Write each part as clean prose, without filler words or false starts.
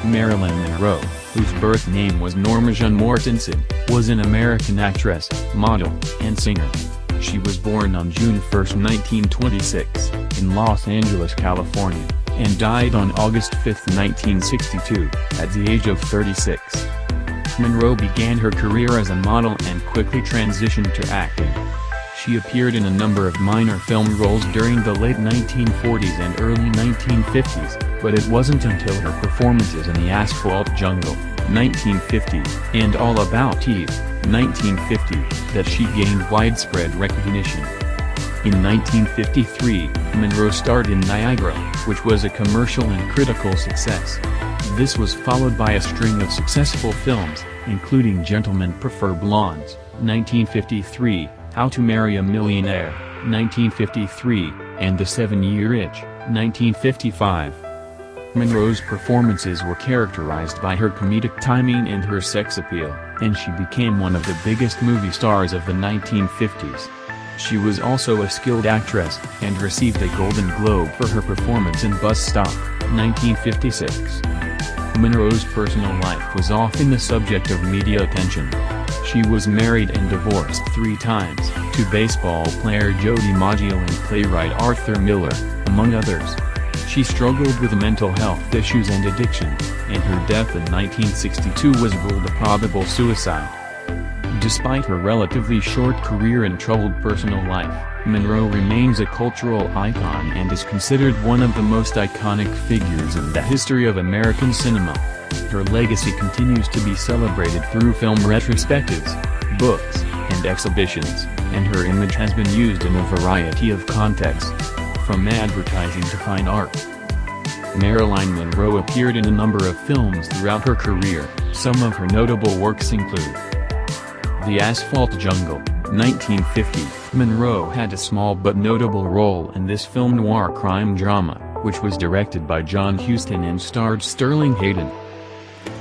Marilyn Monroe, whose birth name was Norma Jean Mortensen, was an American actress, model, and singer. She was born on June 1, 1926, in Los Angeles, California, and died on August 5, 1962, at the age of 36. Monroe began her career as a model and quickly transitioned to acting. She appeared in a number of minor film roles during the late 1940s and early 1950s, but it wasn't until her performances in The Asphalt Jungle, 1950, and All About Eve, 1950, that she gained widespread recognition. In 1953, Monroe starred in Niagara, which was a commercial and critical success. This was followed by a string of successful films, including Gentlemen Prefer Blondes, 1953, How to Marry a Millionaire, 1953, and The 7-Year Itch, 1955. Monroe's performances were characterized by her comedic timing and her sex appeal, and she became one of the biggest movie stars of the 1950s. She was also a skilled actress, and received a Golden Globe for her performance in Bus Stop, 1956. Monroe's personal life was often the subject of media attention. She was married and divorced 3 times, to baseball player Joe DiMaggio and playwright Arthur Miller, among others. She struggled with mental health issues and addiction, and her death in 1962 was ruled a probable suicide. Despite her relatively short career and troubled personal life, Monroe remains a cultural icon and is considered one of the most iconic figures in the history of American cinema. Her legacy continues to be celebrated through film retrospectives, books, and exhibitions, and her image has been used in a variety of contexts, from advertising to fine art. Marilyn Monroe appeared in a number of films throughout her career. Some of her notable works include The Asphalt Jungle, 1950. Monroe had a small but notable role in this film noir crime drama, which was directed by John Huston and starred Sterling Hayden.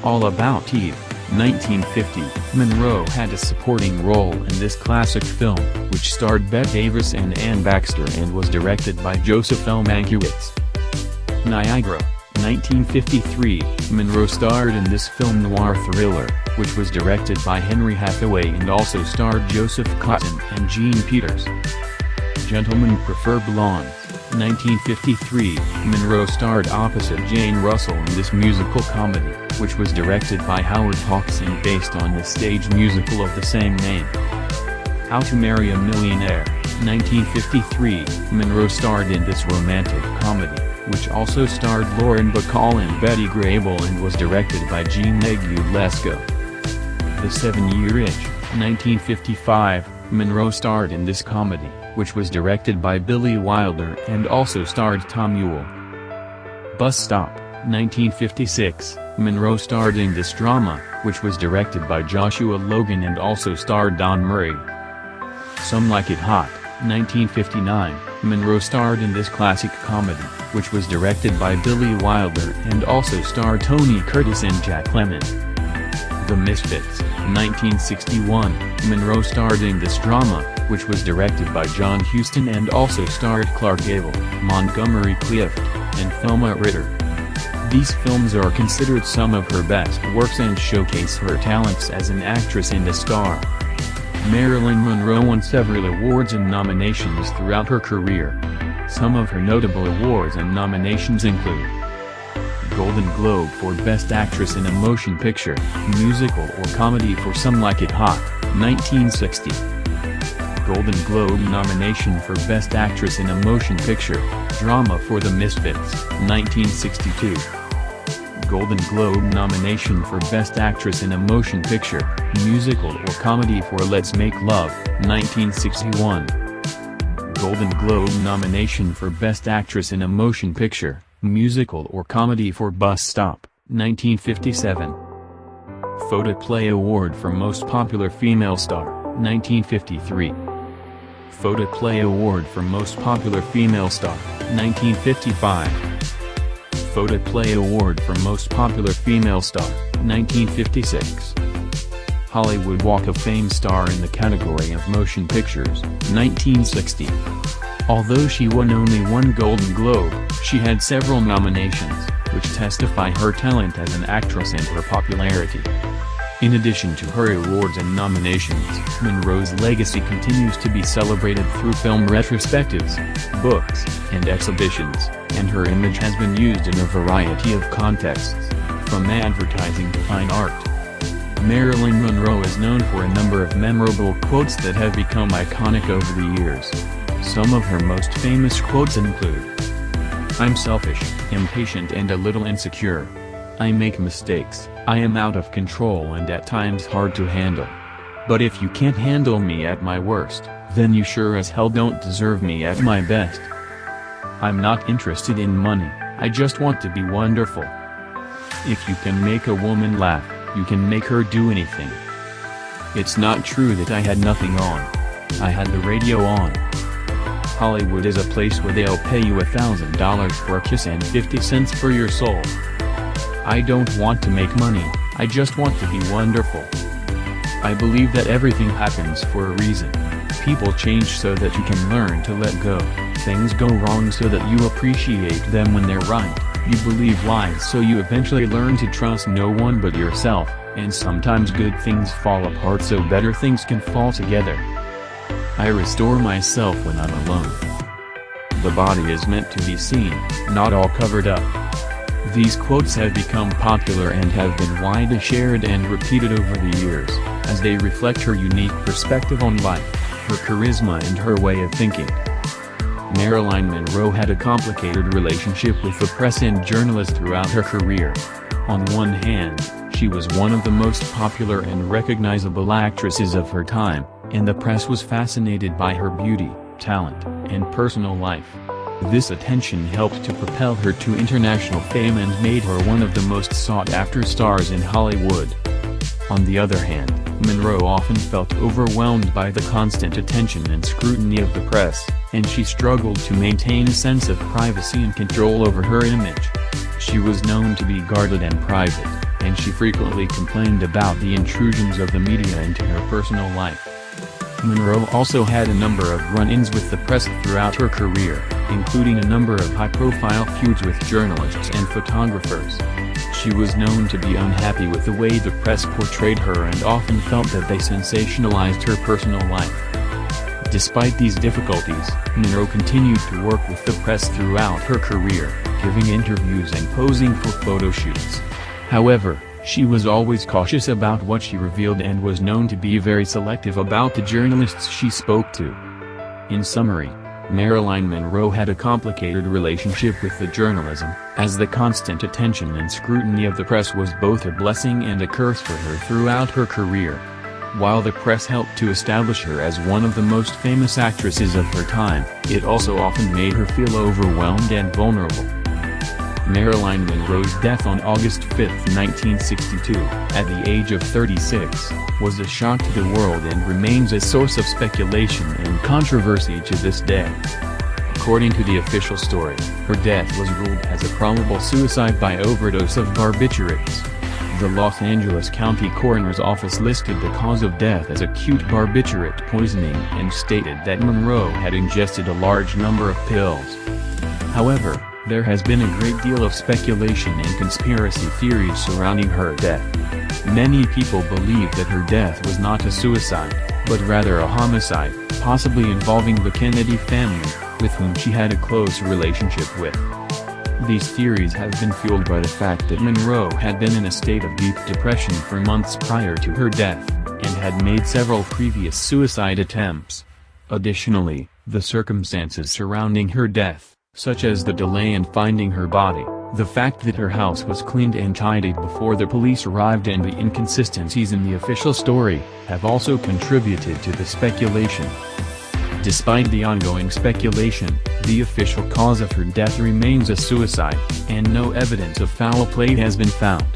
All About Eve, 1950. Monroe had a supporting role in this classic film, which starred Bette Davis and Anne Baxter and was directed by Joseph L. Mankiewicz. Niagara, 1953. Monroe starred in this film noir thriller, which was directed by Henry Hathaway and also starred Joseph Cotten and Jean Peters. Gentlemen Prefer Blondes, 1953. Monroe starred opposite Jane Russell in this musical comedy, which was directed by Howard Hawks and based on the stage musical of the same name. How to Marry a Millionaire, 1953. Monroe starred in this romantic comedy, which also starred Lauren Bacall and Betty Grable and was directed by Jean Negulesco. The 7-Year Itch, 1955. Monroe starred in this comedy, which was directed by Billy Wilder and also starred Tom Ewell. Bus Stop, 1956. Monroe starred in this drama, which was directed by Joshua Logan and also starred Don Murray. Some Like It Hot, 1959. Monroe starred in this classic comedy, which was directed by Billy Wilder and also starred Tony Curtis and Jack Lemmon. The Misfits, 1961. Monroe starred in this drama, which was directed by John Huston and also starred Clark Gable, Montgomery Clift, and Thelma Ritter. These films are considered some of her best works and showcase her talents as an actress and a star. Marilyn Monroe won several awards and nominations throughout her career. Some of her notable awards and nominations include Golden Globe for Best Actress in a Motion Picture, Musical or Comedy for Some Like It Hot, 1960. Golden Globe nomination for Best Actress in a Motion Picture, Drama for The Misfits, 1962. Golden Globe nomination for Best Actress in a Motion Picture, Musical or Comedy for Let's Make Love, 1961. Golden Globe nomination for Best Actress in a Motion Picture, Musical or Comedy for Bus Stop, 1957. Photoplay Award for Most Popular Female Star, 1953. Photoplay Award for Most Popular Female Star, 1955. Photoplay Award for Most Popular Female Star, 1956. Hollywood Walk of Fame star in the category of Motion Pictures, 1960. Although she won only one Golden Globe, she had several nominations, which testify her talent as an actress and her popularity. In addition to her awards and nominations, Monroe's legacy continues to be celebrated through film retrospectives, books, and exhibitions, and her image has been used in a variety of contexts, from advertising to fine art. Marilyn Monroe is known for a number of memorable quotes that have become iconic over the years. Some of her most famous quotes include, "I'm selfish, impatient and a little insecure. I make mistakes, I am out of control and at times hard to handle. But if you can't handle me at my worst, then you sure as hell don't deserve me at my best. I'm not interested in money, I just want to be wonderful. If you can make a woman laugh, you can make her do anything. It's not true that I had nothing on. I had the radio on. Hollywood is a place where they'll pay you $1,000 for a kiss and 50 cents for your soul. I don't want to make money, I just want to be wonderful. I believe that everything happens for a reason. People change so that you can learn to let go. Things go wrong so that you appreciate them when they're right. You believe lies so you eventually learn to trust no one but yourself, and sometimes good things fall apart so better things can fall together. I restore myself when I'm alone. The body is meant to be seen, not all covered up." These quotes have become popular and have been widely shared and repeated over the years, as they reflect her unique perspective on life, her charisma and her way of thinking. Marilyn Monroe had a complicated relationship with the press and journalists throughout her career. On one hand, she was one of the most popular and recognizable actresses of her time, and the press was fascinated by her beauty, talent, and personal life. This attention helped to propel her to international fame and made her one of the most sought-after stars in Hollywood. On the other hand, Monroe often felt overwhelmed by the constant attention and scrutiny of the press, and she struggled to maintain a sense of privacy and control over her image. She was known to be guarded and private, and she frequently complained about the intrusions of the media into her personal life. Monroe also had a number of run-ins with the press throughout her career, including a number of high-profile feuds with journalists and photographers. She was known to be unhappy with the way the press portrayed her and often felt that they sensationalized her personal life. Despite these difficulties, Monroe continued to work with the press throughout her career, giving interviews and posing for photo shoots. However, she was always cautious about what she revealed and was known to be very selective about the journalists she spoke to. In summary, Marilyn Monroe had a complicated relationship with the journalism, as the constant attention and scrutiny of the press was both a blessing and a curse for her throughout her career. While the press helped to establish her as one of the most famous actresses of her time, it also often made her feel overwhelmed and vulnerable. Marilyn Monroe's death on August 5, 1962, at the age of 36, was a shock to the world and remains a source of speculation and controversy to this day. According to the official story, her death was ruled as a probable suicide by overdose of barbiturates. The Los Angeles County Coroner's Office listed the cause of death as acute barbiturate poisoning and stated that Monroe had ingested a large number of pills. However, there has been a great deal of speculation and conspiracy theories surrounding her death. Many people believe that her death was not a suicide, but rather a homicide, possibly involving the Kennedy family, with whom she had a close relationship with. These theories have been fueled by the fact that Monroe had been in a state of deep depression for months prior to her death, and had made several previous suicide attempts. Additionally, the circumstances surrounding her death, such as the delay in finding her body, the fact that her house was cleaned and tidied before the police arrived and the inconsistencies in the official story, have also contributed to the speculation. Despite the ongoing speculation, the official cause of her death remains a suicide, and no evidence of foul play has been found.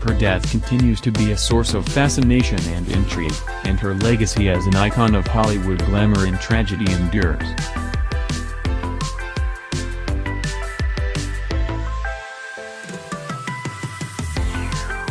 Her death continues to be a source of fascination and intrigue, and her legacy as an icon of Hollywood glamour and tragedy endures.